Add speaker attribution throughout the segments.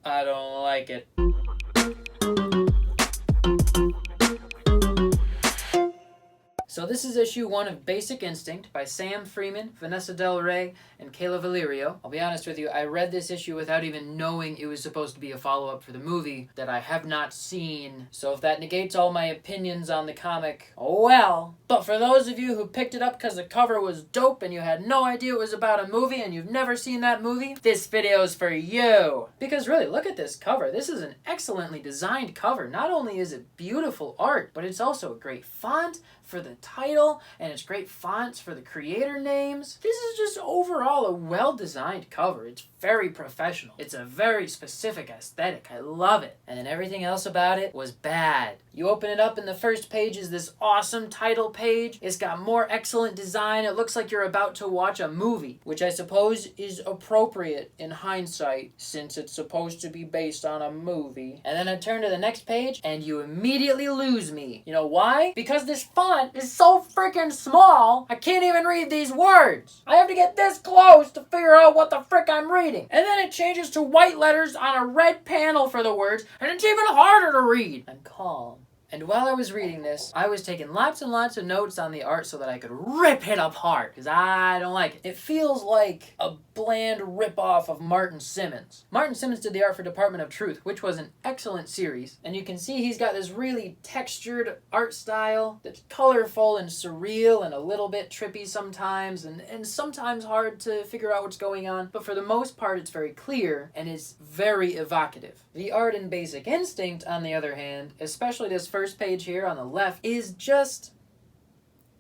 Speaker 1: I don't like it. So this is issue 1 of Basic Instinct by Sam Freeman, Vanesa Del Rey, and Keyla Valerio. I'll be honest with you, I read this issue without even knowing it was supposed to be a follow-up for the movie that I have not seen. So if that negates all my opinions on the comic, oh well. But for those of you who picked it up because the cover was dope and you had no idea it was about a movie and you've never seen that movie, this video is for you. Because really, look at this cover. This is an excellently designed cover. Not only is it beautiful art, but it's also a great font for the title, and it's great fonts for the creator names. This is just overall a well-designed cover. It's very professional. It's a very specific aesthetic. I love it. And then everything else about it was bad. You open it up and the first page is this awesome title page. It's got more excellent design. It looks like you're about to watch a movie, which I suppose is appropriate in hindsight since it's supposed to be based on a movie. And then I turn to the next page and you immediately lose me. You know why? Because this font is so freaking small, I can't even read these words. I have to get this close to figure out what the frick I'm reading. And then it changes to white letters on a red panel for the words, and it's even harder to read. I'm calm. And while I was reading this, I was taking lots and lots of notes on the art so that I could rip it apart, because I don't like it. It feels like a bland rip-off of Martin Simmons. Martin Simmons did the art for Department of Truth, which was an excellent series, and you can see he's got this really textured art style that's colorful and surreal and a little bit trippy sometimes, and sometimes hard to figure out what's going on, but for the most part it's very clear and it's very evocative. The art in Basic Instinct, on the other hand, especially this first page here on the left, is just,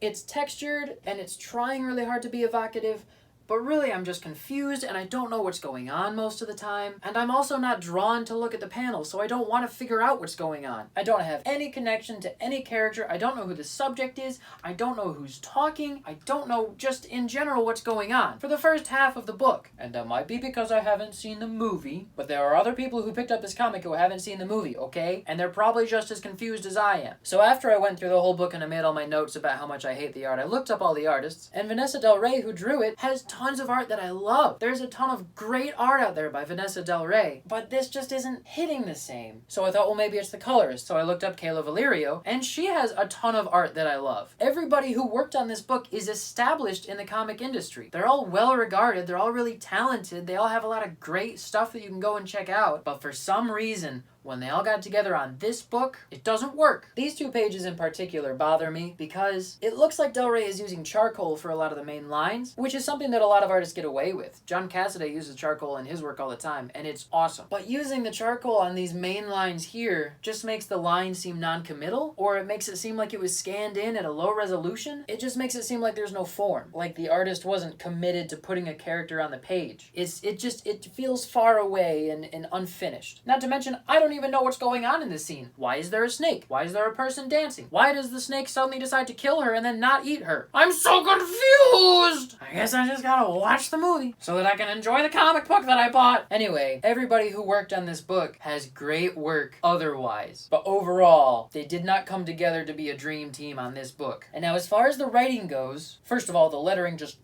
Speaker 1: it's textured and it's trying really hard to be evocative, but really I'm just confused and I don't know what's going on most of the time. And I'm also not drawn to look at the panels, so I don't want to figure out what's going on. I don't have any connection to any character. I don't know who the subject is. I don't know who's talking. I don't know just in general what's going on for the first half of the book. And that might be because I haven't seen the movie, but there are other people who picked up this comic who haven't seen the movie, okay? And they're probably just as confused as I am. So after I went through the whole book and I made all my notes about how much I hate the art, I looked up all the artists, and Vanesa Del Rey, who drew it, has tons of art that I love. There's a ton of great art out there by Vanesa Del Rey, but this just isn't hitting the same. So I thought, well, maybe it's the colorist. So I looked up Keyla Valerio, and she has a ton of art that I love. Everybody who worked on this book is established in the comic industry. They're all well regarded. They're all really talented. They all have a lot of great stuff that you can go and check out. But for some reason, when they all got together on this book, it doesn't work. These 2 pages in particular bother me because it looks like Del Rey is using charcoal for a lot of the main lines, which is something that a lot of artists get away with. John Cassaday uses charcoal in his work all the time, and it's awesome. But using the charcoal on these main lines here just makes the line seem non-committal, or it makes it seem like it was scanned in at a low resolution. It just makes it seem like there's no form, like the artist wasn't committed to putting a character on the page. It feels far away and unfinished. Not to mention, I don't even know what's going on in this scene. Why is there a snake? Why is there a person dancing? Why does the snake suddenly decide to kill her and then not eat her? I'm so confused! I guess I just gotta watch the movie so that I can enjoy the comic book that I bought. Anyway, everybody who worked on this book has great work otherwise, but overall, they did not come together to be a dream team on this book. And now as far as the writing goes, first of all, the lettering just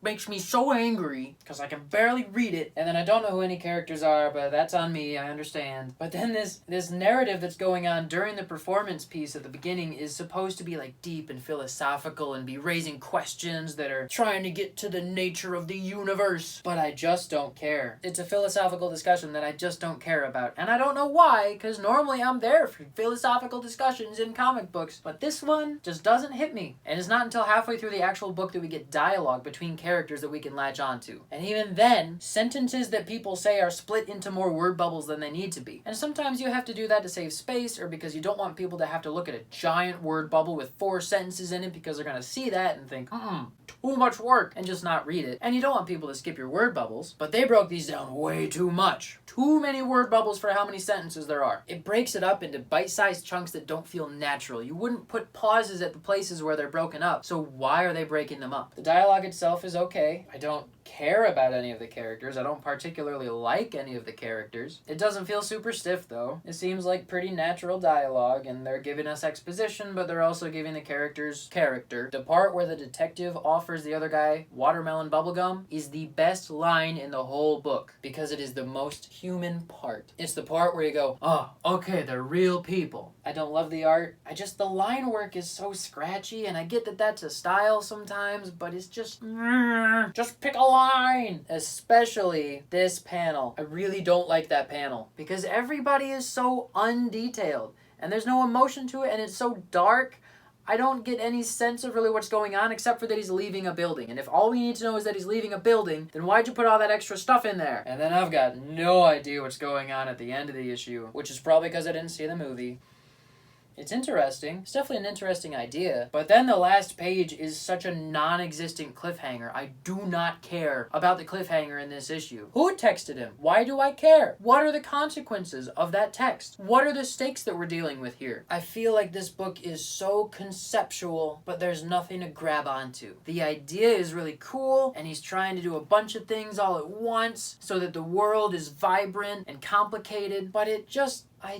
Speaker 1: makes me so angry because I can barely read it, and then I don't know who any characters are, but that's on me, I understand. But then this narrative that's going on during the performance piece at the beginning is supposed to be like deep and philosophical and be raising questions that are trying to get to the nature of the universe. But I just don't care. It's a philosophical discussion that I just don't care about. And I don't know why, because normally I'm there for philosophical discussions in comic books. But this one just doesn't hit me. And it's not until halfway through the actual book that we get dialogue between characters that we can latch onto. And even then, sentences that people say are split into more word bubbles than they need to be. And sometimes you have to do that to save space, or because you don't want people to have to look at a giant word bubble with 4 sentences in it because they're going to see that and think, too much work, and just not read it. And you don't want people to skip your word bubbles, but they broke these down way too much. Too many word bubbles for how many sentences there are. It breaks it up into bite-sized chunks that don't feel natural. You wouldn't put pauses at the places where they're broken up, so why are they breaking them up? The dialogue itself is okay. I don't care about any of the characters. I don't particularly like any of the characters. It doesn't feel super stiff, though. It seems like pretty natural dialogue, and they're giving us exposition, but they're also giving the characters character. The part where the detective offers the other guy watermelon bubblegum is the best line in the whole book, because it is the most human part. It's the part where you go, oh, okay, they're real people. I don't love the art. The line work is so scratchy, and I get that that's a style sometimes, but it's just pick a line. Especially this panel. I really don't like that panel, because everybody is so undetailed, and there's no emotion to it, and it's so dark. I don't get any sense of really what's going on, except for that he's leaving a building. And if all we need to know is that he's leaving a building, then why'd you put all that extra stuff in there? And then I've got no idea what's going on at the end of the issue, which is probably because I didn't see the movie. It's interesting. It's definitely an interesting idea. But then the last page is such a non-existent cliffhanger. I do not care about the cliffhanger in this issue. Who texted him? Why do I care? What are the consequences of that text? What are the stakes that we're dealing with here? I feel like this book is so conceptual, but there's nothing to grab onto. The idea is really cool, and he's trying to do a bunch of things all at once so that the world is vibrant and complicated, but I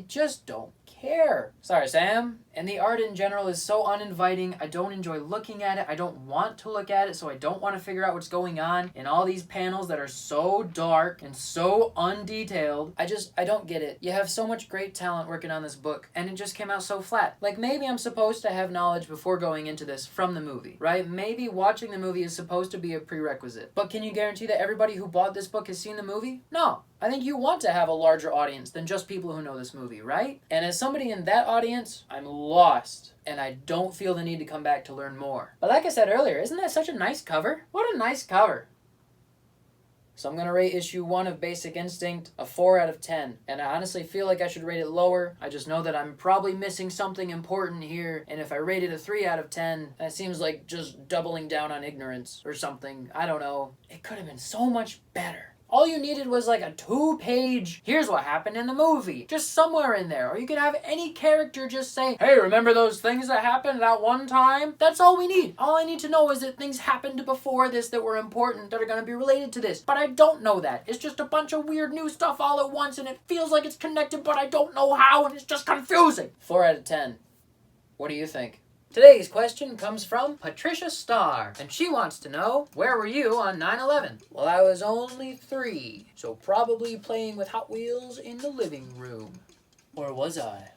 Speaker 1: just don't care. Sorry, Sam. And the art in general is so uninviting. I don't enjoy looking at it. I don't want to look at it, so I don't want to figure out what's going on in all these panels that are so dark and so undetailed. I don't get it. You have so much great talent working on this book, and it just came out so flat. Like, maybe I'm supposed to have knowledge before going into this from the movie, right? Maybe watching the movie is supposed to be a prerequisite. But can you guarantee that everybody who bought this book has seen the movie? No. I think you want to have a larger audience than just people who know this movie, right? And as somebody in that audience, I'm lost, and I don't feel the need to come back to learn more. But like I said earlier, isn't that such a nice cover? What a nice cover. So I'm going to rate issue 1 of Basic Instinct a 4 out of 10. And I honestly feel like I should rate it lower. I just know that I'm probably missing something important here. And if I rate it a 3 out of 10, that seems like just doubling down on ignorance or something. I don't know. It could have been so much better. All you needed was like a 2-page, here's what happened in the movie, just somewhere in there. Or you could have any character just say, hey, remember those things that happened that one time? That's all we need. All I need to know is that things happened before this that were important, that are going to be related to this. But I don't know that. It's just a bunch of weird new stuff all at once, and it feels like it's connected, but I don't know how, and it's just confusing. 4 out of 10. What do you think? Today's question comes from Patricia Starr, and she wants to know, where were you on 9/11? Well, I was only 3, so probably playing with Hot Wheels in the living room. Or was I?